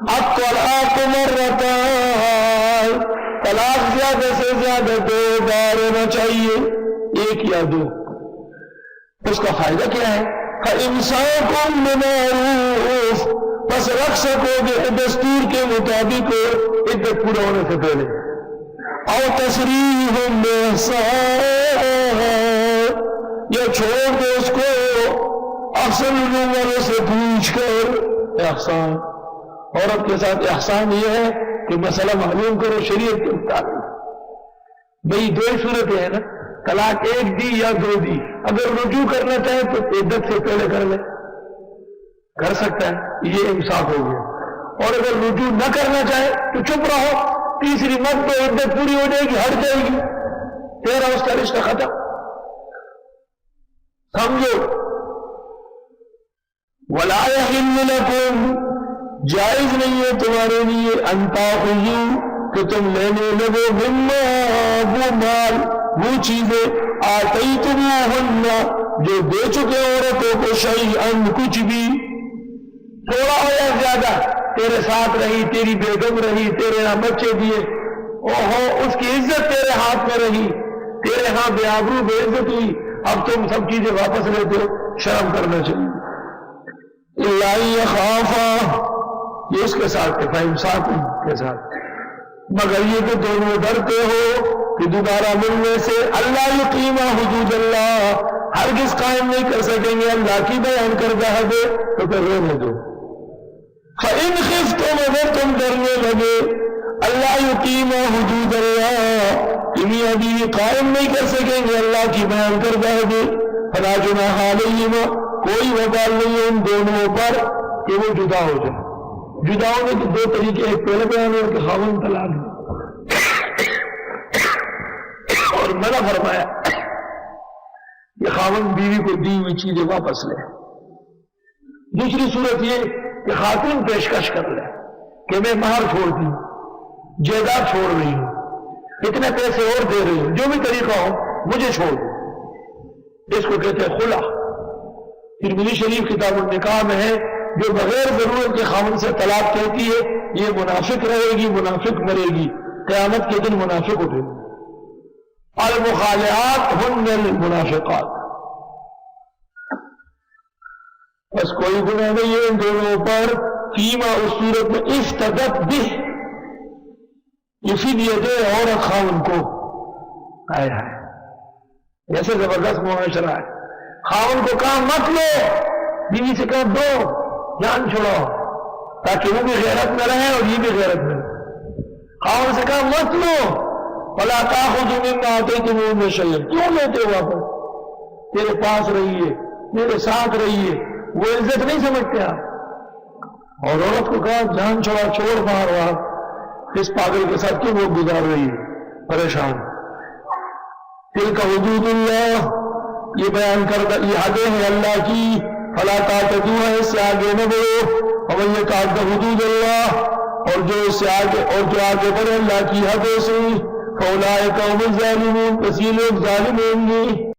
الطلاق مرتان، طلاق زیادہ سے زیادہ 2 بار ہونا چاہیے، 1 یا 2۔ اس کا فائدہ کیا ہے؟ فَإِمْسَاكٌ بِمَعْرُوفٍ، بس رکھ سکو گے دستور کے مطابق عدت پورا ہونے سے پہلے، او تسریح بِإِحْسَانٍ، یا چھوڑ دو اس کو احسن والوں سے پوچھ کر۔ احسان، عورت کے ساتھ احسان یہ ہے کہ مسئلہ معلوم کرو شریعت کے مطابق۔ بھئی 2 صورتیں ہیں نا، طلاق 1 دی یا 2 دی، اگر رجوع کرنا چاہے تو عدت سے پہلے کر لے، کر سکتا ہے، یہ انصاف ہو گیا۔ اور اگر رجوع نہ کرنا چاہے تو چپ رہو، تیسری مت تو عدت پوری ہو جائے گی، ہٹ جائے گی، تیرا اس کا رشتہ ختم۔ سمجھو، وَلَا يَحِلُّ لَكُمْ، جائز نہیں ہے تمہارے لیے، ان تاخذوا، کہ تم لینے لگو، مما، وہ مال، وہ چیزیں، آتیتموہن، جو دے چکے عورتوں کو، شیئا، کچھ بھی، تھوڑا ہو یا زیادہ، تیرے ساتھ رہی، تیری بیگم رہی، تیرے ہاں بچے دیے، اوہو اس کی عزت تیرے ہاتھ میں رہی، تیرے ہاں بے آبرو بے عزت ہوئی، اب تم سب چیزیں واپس لیتے ہو، شرم کرنا چاہیے۔ اِلَّا أَن يَخَافَا، یہ اس کے ساتھ فَإِمْسَاكٌ کے ساتھ، مگر یہ کہ دونوں ڈرتے ہو کہ دوبارہ ملنے سے، اللہ یقیما حدود اللہ، ہرگز قائم نہیں کر سکیں گے اللہ کی بیان کردہ حد، تو پھر رہنے دو۔ فَإِنْ خِفْتُمْ، اگر تم ڈرنے لگے، اللہ یقیما حدود اللہ، تمہیں ابھی قائم نہیں کر سکیں گے اللہ کی بیان کردہ حد، فَلَا جُنَاحَ عَلَيْهِمَا، کوئی وبال نہیں ہے ان دونوں پر کہ وہ جدا ہو جائیں۔ جدا ہونے کے 2 طریقے، ایک پہلے بیان ہے کہ خاوند طلاق دے، اور منع فرمایا کہ خاوند بیوی کو دی ہوئی چیزیں واپس لے۔ دوسری صورت یہ کہ خاتون پیشکش کر لے کہ میں مہر چھوڑتی ہوں، جائیداد چھوڑ رہی ہوں، اتنے پیسے اور دے رہی ہوں، جو بھی طریقہ ہو مجھے چھوڑ دو، اس کو کہتے ہیں خلع۔ ترمذی شریف کتاب النکاح میں ہے، جو بغیر ضرورت کے خاوند سے طلاق کہتی ہے یہ منافق رہے گی، منافق مرے گی، قیامت کے دن منافق اٹھے گی۔ المخالعات ہن المنافقات، بس کوئی گناہ نہیں ہے ان دونوں پر، فیما، اس صورت میں، افتدت بہ، اسی لیے دے عورت خاوند کو، آئے ہائے ایسے زبردست معاشرہ ہے، خاوند کو کہا مت لو، بیوی سے کہا دو، جان چھوڑو، تاکہ وہ بھی غیرت میں رہے اور یہ بھی غیرت میں رہے۔ خاوند سے کہا مت لو، فَلَا تَأْخُذُوا مِمَّا آتَيْتُمُوهُنَّ شَيْئًا، کیوں لیتے ہو واپس؟ تیرے پاس رہیے، میرے ساتھ رہیے، وہ عزت نہیں سمجھتے آپ۔ اور عورت کو کہا جان چھوڑا، چھوڑ باہر وہاں، اس پاگل کے ساتھ کیوں وہ گزار رہی ہے، پریشان۔ تلک حدود اللہ، یہ بیان کردہ یہ حدیں ہیں اللہ کی، فلا تعتدوها، اس سے آگے نہ بڑھو، ومن یتعد حدود اللہ، اور جو اس سے آگے بڑھے اللہ کی حدوں سے، فاولئک هم الظالمون، پس یہ لوگ ظالم ہوں گے۔